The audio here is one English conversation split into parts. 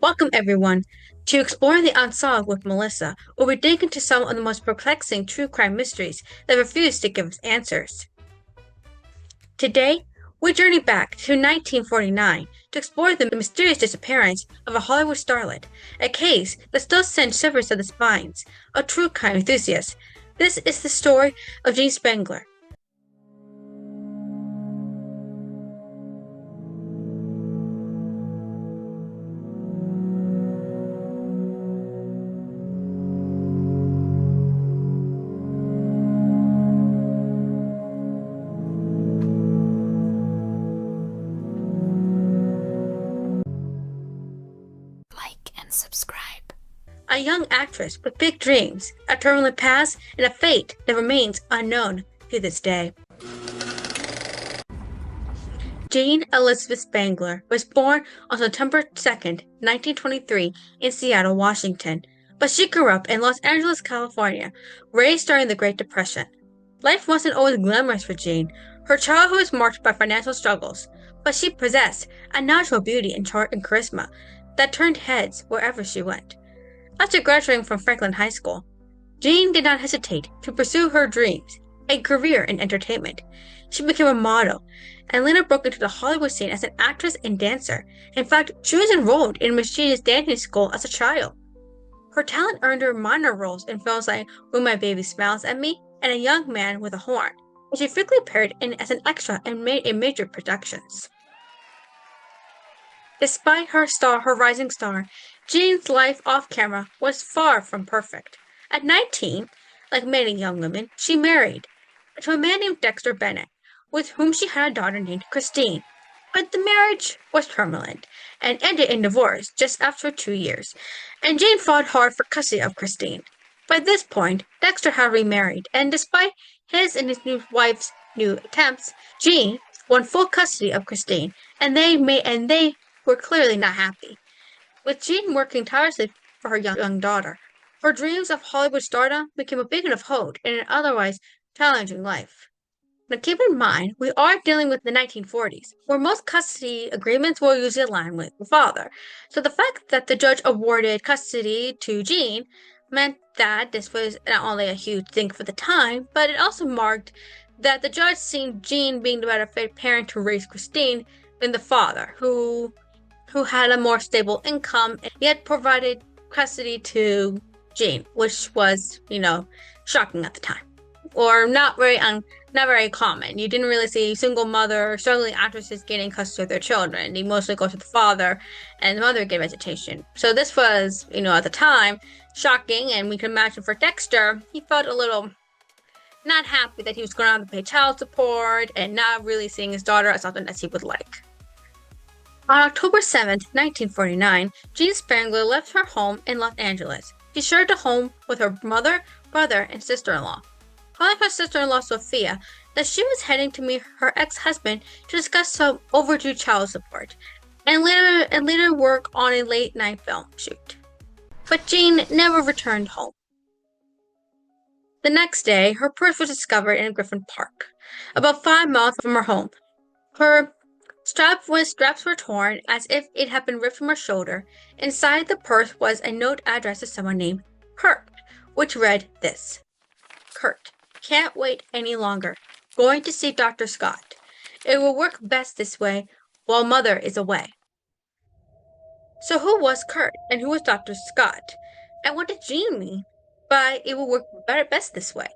Welcome, everyone, to Exploring the Unsolved with Melissa, where we dig into some of the most perplexing true crime mysteries that refuse to give us answers. Today, we journey back to 1949 to explore the mysterious disappearance of a Hollywood starlet, a case that still sends shivers to the spines of true crime enthusiasts. This is the story of Jean Spangler. Like and subscribe. A young actress with big dreams, a turbulent past, and a fate that remains unknown to this day. Jean Elizabeth Spangler was born on September 2nd, 1923 in Seattle, Washington, but she grew up in Los Angeles, California, raised during the Great Depression. Life wasn't always glamorous for Jean. Her childhood was marked by financial struggles, but she possessed a natural beauty and charm and charisma that turned heads wherever she went. After graduating from Franklin High School, Jean did not hesitate to pursue her dreams, a career in entertainment. She became a model and later broke into the Hollywood scene as an actress and dancer. In fact, she was enrolled in Machina's dancing school as a child. Her talent earned her minor roles in films like When My Baby Smiles at Me and A Young Man with a Horn, and she frequently appeared in as an extra and made in major productions. Despite her rising star, Jean's life off-camera was far from perfect. At 19, like many young women, she married to a man named Dexter Bennett, with whom she had a daughter named Christine. But the marriage was turbulent and ended in divorce just after 2 years, and Jean fought hard for custody of Christine. By this point, Dexter had remarried, and despite his and his new wife's new attempts, Jean won full custody of Christine, and they were clearly not happy. With Jean working tirelessly for her young daughter, her dreams of Hollywood stardom became a beacon of hope in an otherwise challenging life. Now keep in mind, we are dealing with the 1940s, where most custody agreements will usually align with the father. So the fact that the judge awarded custody to Jean meant that this was not only a huge thing for the time, but it also marked that the judge seen Jean being the better fit parent to raise Christine than the father, who had a more stable income and yet provided custody to Jean, which was, shocking at the time. Or not very common. You didn't really see single mother, struggling actresses getting custody of their children. They mostly go to the father, and the mother get visitation. So this was, at the time, shocking, and we can imagine for Dexter, he felt a little not happy that he was going to have to pay child support and not really seeing his daughter as often as he would like. On October 7th, 1949, Jean Spangler left her home in Los Angeles. She shared a home with her mother, brother, and sister-in-law. Telling her sister-in-law Sophia that she was heading to meet her ex-husband to discuss some overdue child support, and later work on a late-night film shoot. But Jean never returned home. The next day, her purse was discovered in Griffin Park, about 5 miles from her home. Her straps were torn as if it had been ripped from her shoulder. Inside the purse was a note addressed to someone named Kurt, which read this: Kurt, can't wait any longer. Going to see Dr. Scott. It will work best this way while Mother is away. So who was Kurt and who was Dr. Scott? And what did Jean mean by it will work best this way?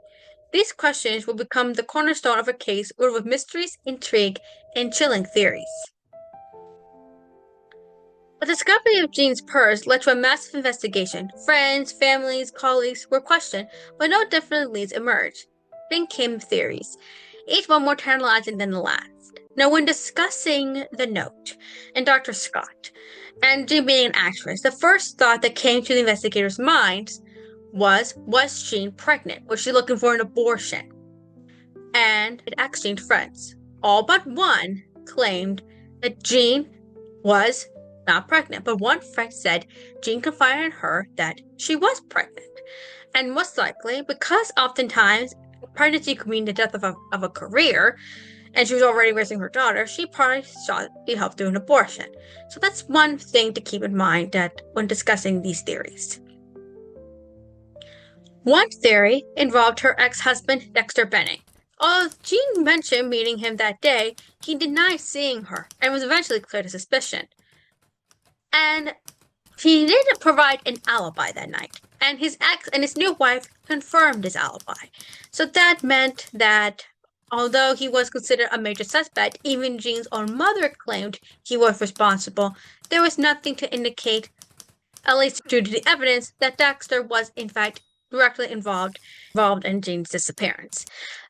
These questions will become the cornerstone of a case filled with mysteries, intrigue, and chilling theories. The discovery of Jean's purse led to a massive investigation. Friends, families, colleagues were questioned, but no definite leads emerged. Then came theories, each one more tantalizing than the last. Now, when discussing the note and Dr. Scott, and Jean being an actress, the first thought that came to the investigators' minds was Jean pregnant? Was she looking for an abortion? And it exchanged friends. All but one claimed that Jean was not pregnant, but one friend said Jean confided in her that she was pregnant. And most likely, because oftentimes pregnancy could mean the death of a career, and she was already raising her daughter, she probably sought the help through an abortion. So that's one thing to keep in mind that when discussing these theories. One theory involved her ex-husband, Dexter Bennett. Although Jean mentioned meeting him that day, he denied seeing her and was eventually cleared of suspicion. And he did provide an alibi that night, and his ex and his new wife confirmed his alibi. So that meant that although he was considered a major suspect, even Jean's own mother claimed he was responsible. There was nothing to indicate, at least due to the evidence, that Dexter was in fact directly involved in Jean's disappearance.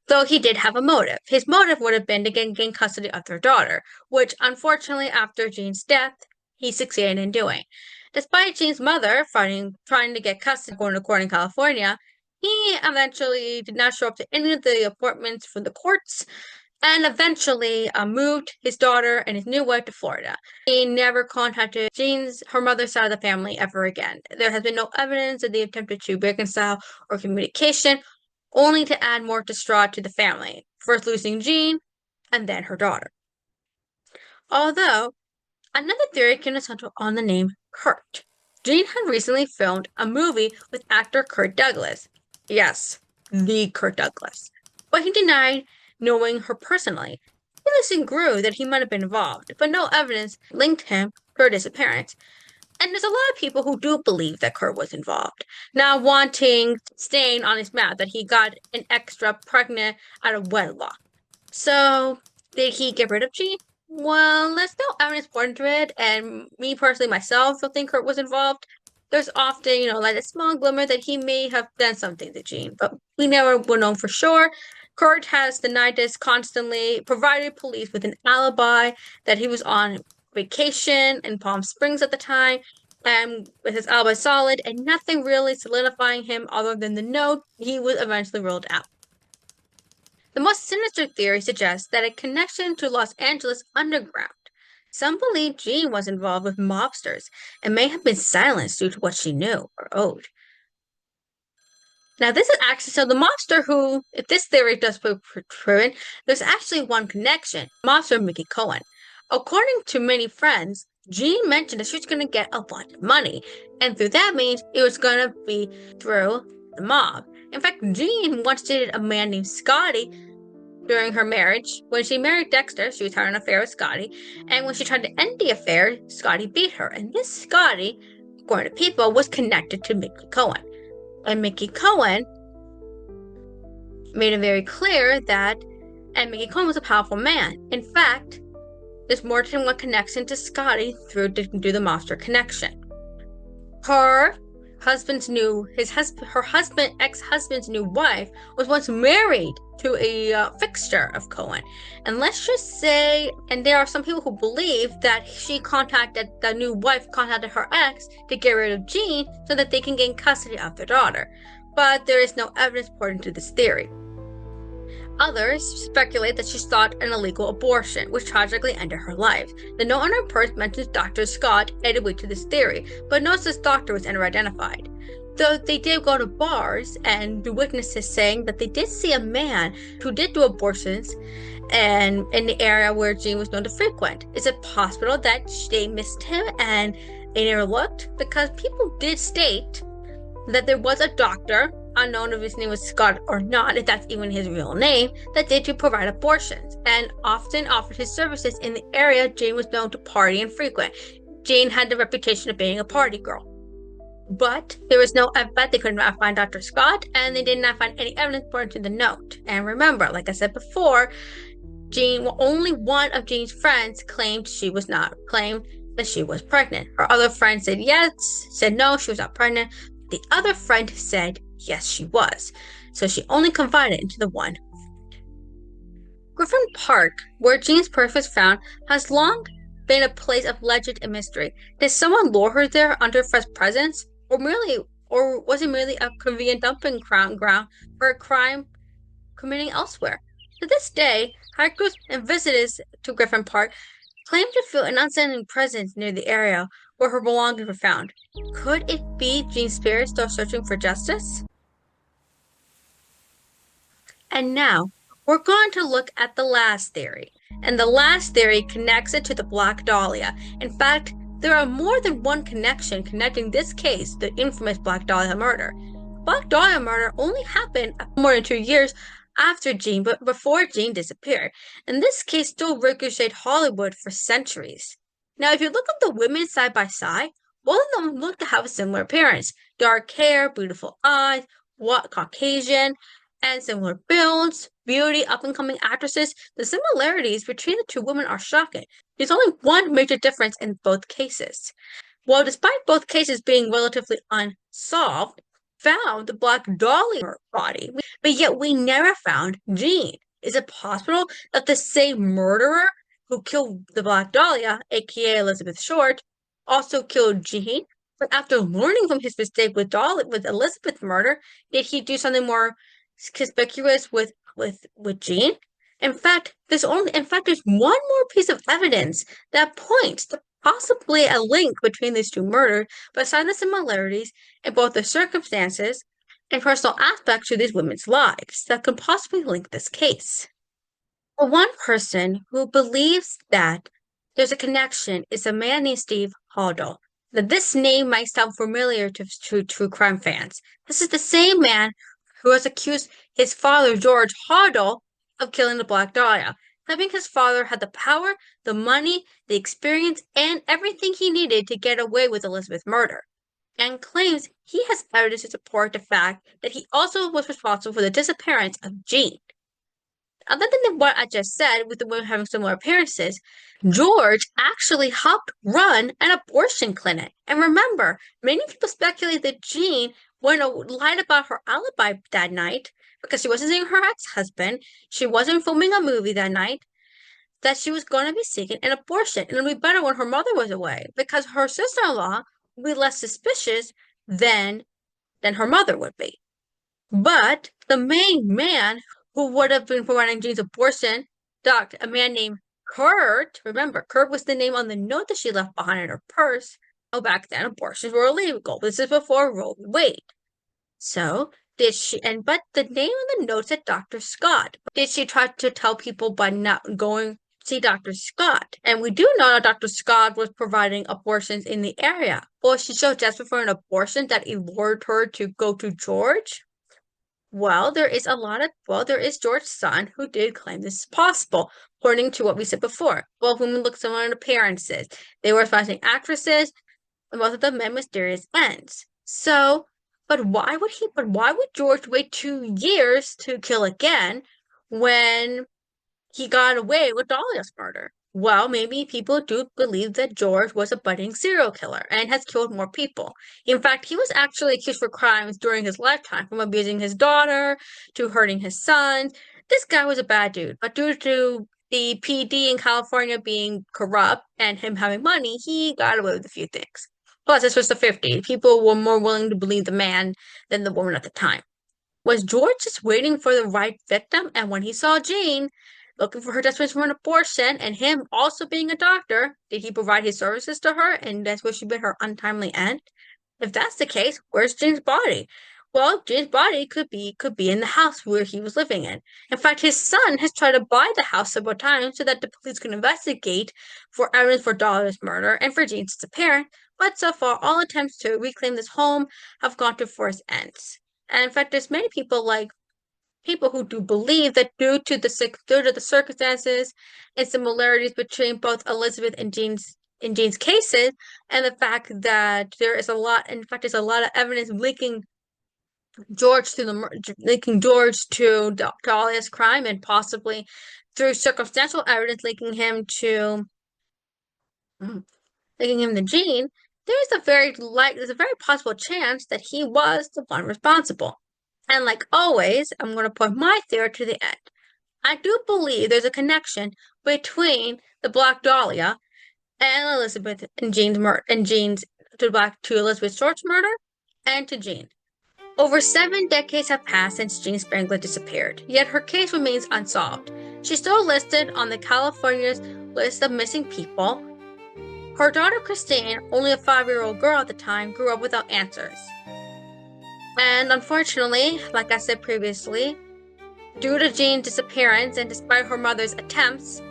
Though he did have a motive. His motive would have been to gain custody of their daughter, which unfortunately after Jean's death, he succeeded in doing. Despite Jean's mother trying to get custody going to court in California, he eventually did not show up to any of the appointments for the courts and eventually moved his daughter and his new wife to Florida. He never contacted her mother's side of the family ever again. There has been no evidence that they attempted to reconcile or communication, only to add more distraught to the family, first losing Jean and then her daughter. Although, another theory can center on the name Kurt. Jean had recently filmed a movie with actor Kirk Douglas. Yes, the Kirk Douglas. But he denied knowing her personally. Speculation grew that he might have been involved, but no evidence linked him to her disappearance. And there's a lot of people who do believe that Kurt was involved, now wanting stain on his mouth that he got an extra pregnant out of wedlock. So, did he get rid of Jean? Well, there's no evidence pointing to it, and me personally, myself, don't think Kurt was involved. There's often, like a small glimmer that he may have done something to Jean, but we never will know for sure. Kurt has denied this constantly, provided police with an alibi that he was on vacation in Palm Springs at the time, and with his alibi solid and nothing really solidifying him other than the note, he was eventually ruled out. The most sinister theory suggests that a connection to Los Angeles underground. Some believe Jean was involved with mobsters and may have been silenced due to what she knew or owed. Now, this is actually, so the mobster who, if this theory does prove proven, there's actually one connection, mobster Mickey Cohen. According to many friends, Jean mentioned that she was going to get a lot of money, and through that means it was going to be through the mob. In fact, Jean once dated a man named Scotty during her marriage. When she married Dexter, she was having an affair with Scotty, and when she tried to end the affair, Scotty beat her. And this Scotty, according to people, was connected to Mickey Cohen. And Mickey Cohen made it very clear that, and Mickey Cohen was a powerful man. In fact, there's more than one connection to Scotty through the mobster connection. Her ex-husband's new wife was once married to a fixture of Cohen. And let's just say, and there are some people who believe that the new wife contacted her ex to get rid of Jean so that they can gain custody of their daughter. But there is no evidence pointing to this theory. Others speculate that she sought an illegal abortion, which tragically ended her life. The note on her purse mentions Dr. Scott, added weight to this theory, but no such doctor was ever identified. Though they did go to bars, and the witnesses saying that they did see a man who did do abortions and in the area where Jean was known to frequent. Is it possible that they missed him and they never looked? Because people did state that there was a doctor, unknown if his name was Scott or not, if that's even his real name, that did to provide abortions, and often offered his services in the area Jane was known to party and frequent. Jane had the reputation of being a party girl. But there was no evidence. They could not find Dr. Scott, and they did not find any evidence pointing to the note. And remember, like I said before, only one of Jean's friends claimed that she was pregnant. Her other friend said yes, said no, she was not pregnant. The other friend said yes, she was. So she only confided into the one. Griffin Park, where Jean's purse was found, has long been a place of legend and mystery. Did someone lure her there under Fred's presence? Or was it merely a convenient dumping ground for a crime committing elsewhere? To this day, hikers and visitors to Griffin Park claim to feel an unsettling presence near the area where her belongings were found. Could it be Jean's spirit still searching for justice? And now, We're going to look at the last theory, and the last theory connects it to the Black Dahlia. In fact, there are more than one connection connecting this case, the infamous Black Dahlia murder. Black Dahlia murder only happened more than 2 years after Jean, but before Jean disappeared, and this case still ricocheted Hollywood for centuries. Now, if you look at the women side by side, both of them look to have a similar appearance: dark hair, beautiful eyes, what Caucasian, and similar builds, beauty, up-and-coming actresses. The similarities between the two women are shocking. There's only one major difference in both cases. Well, despite both cases being relatively unsolved, found the Black Dahlia body, but yet we never found Jean. Is it possible that the same murderer who killed the Black Dahlia, aka Elizabeth Short, also killed Jean? But after learning from his mistake with Elizabeth's murder, did he do something more conspicuous with Jean? In fact, there's one more piece of evidence that points to possibly a link between these two murders, besides the similarities in both the circumstances and personal aspects to these women's lives that could possibly link this case. The one person who believes that there's a connection is a man named Steve Haldol. Now, this name might sound familiar to true crime fans. This is the same man who has accused his father, George Haldol, of killing the Black Dahlia, claiming his father had the power, the money, the experience, and everything he needed to get away with Elizabeth's murder, and claims he has evidence to support the fact that he also was responsible for the disappearance of Jean. Other than what I just said, with the women having similar appearances, George actually helped run an abortion clinic. And remember, many people speculate that Jean lied about her alibi that night because she wasn't seeing her ex-husband, she wasn't filming a movie that night, that she was going to be seeking an abortion. And it would be better when her mother was away because her sister-in-law would be less suspicious than her mother would be. But the main man who would have been providing Jean's abortion, a man named Kurt. Remember, Kurt was the name on the note that she left behind in her purse. Oh, back then abortions were illegal. This is before Roe v. Wade. So did she? But the name on the note said Dr. Scott. Did she try to tell people by not going to see Dr. Scott? And we do know that Dr. Scott was providing abortions in the area. Well, she showed desperate for an abortion that lured her to go to George. Well, there is George's son who did claim this is possible, according to what we said before. Both women look similar in appearances. They were rising actresses, and both of them met mysterious ends. So, but why would George wait 2 years to kill again when he got away with Dahlia's murder? Well, maybe people do believe that George was a budding serial killer and has killed more people. In fact, he was actually accused for crimes during his lifetime, from abusing his daughter to hurting his sons. This guy was a bad dude, but due to the PD in California being corrupt and him having money, he got away with a few things. Plus, this was the 50s. People were more willing to believe the man than the woman at the time. Was George just waiting for the right victim? And when he saw Jean looking for her desperation for an abortion, and him also being a doctor, did he provide his services to her, and that's what she been her untimely end? If that's the case, where's Jean's body? Well, Jean's body could be in the house where he was living in. In fact, his son has tried to buy the house several times so that the police can investigate for evidence for Dahlia's murder and for Jean's disappearance, but so far, all attempts to reclaim this home have gone to forced ends. And in fact, there's many people who do believe that due to the circumstances and similarities between both Elizabeth and Jean's cases, and the fact that there's a lot of evidence linking George to Dahlia's crime, and possibly through circumstantial evidence linking him to Jean. There's a very possible chance that he was the one responsible. And like always, I'm going to put my theory to the end. I do believe there's a connection between the Black Dahlia and Elizabeth and to Elizabeth Short's murder and to Jean. Over 7 decades have passed since Jean Spangler disappeared, yet her case remains unsolved. She's still listed on the California's list of missing people. Her daughter Christine, only a 5-year-old girl at the time, grew up without answers. And unfortunately, like I said previously, Due to Jane's disappearance and despite her mother's attempts,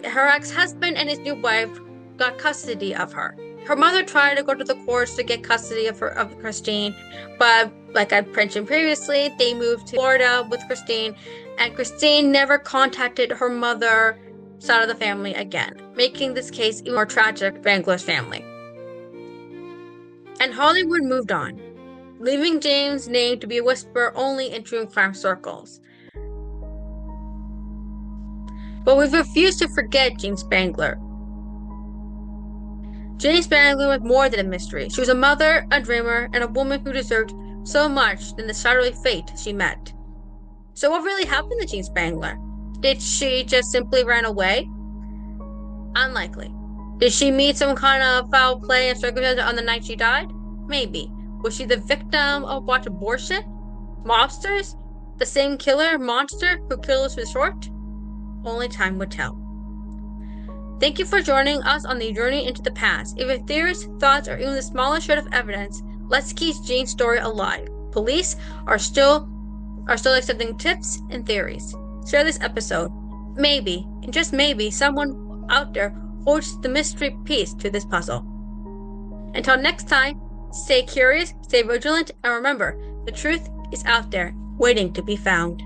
her ex-husband and his new wife got custody of her. Her mother tried to go to the courts to get custody of Christine, but like I mentioned previously, they moved to Florida with Christine, and Christine never contacted her mother's side of the family again, making this case even more tragic for Spangler's family. And Hollywood moved on, leaving Jane's name to be a whisper only in true crime circles. But we've refused to forget Jean Spangler. Jean Spangler was more than a mystery. She was a mother, a dreamer, and a woman who deserved so much than the shadowy fate she met. So what really happened to Jean Spangler? Did she just simply run away? Unlikely. Did she meet some kind of foul play and circumstance on the night she died? Maybe. Was she the victim of watch abortion? Mobsters? The same killer monster who killed us with short? Only time would tell. Thank you for joining us on the journey into the past. If your theories, thoughts, or even the smallest shred of evidence, let's keep Jean's story alive. Police are still accepting tips and theories. Share this episode. Maybe, and just maybe, someone out there holds the mystery piece to this puzzle. Until next time, stay curious, stay vigilant, and remember, the truth is out there, waiting to be found.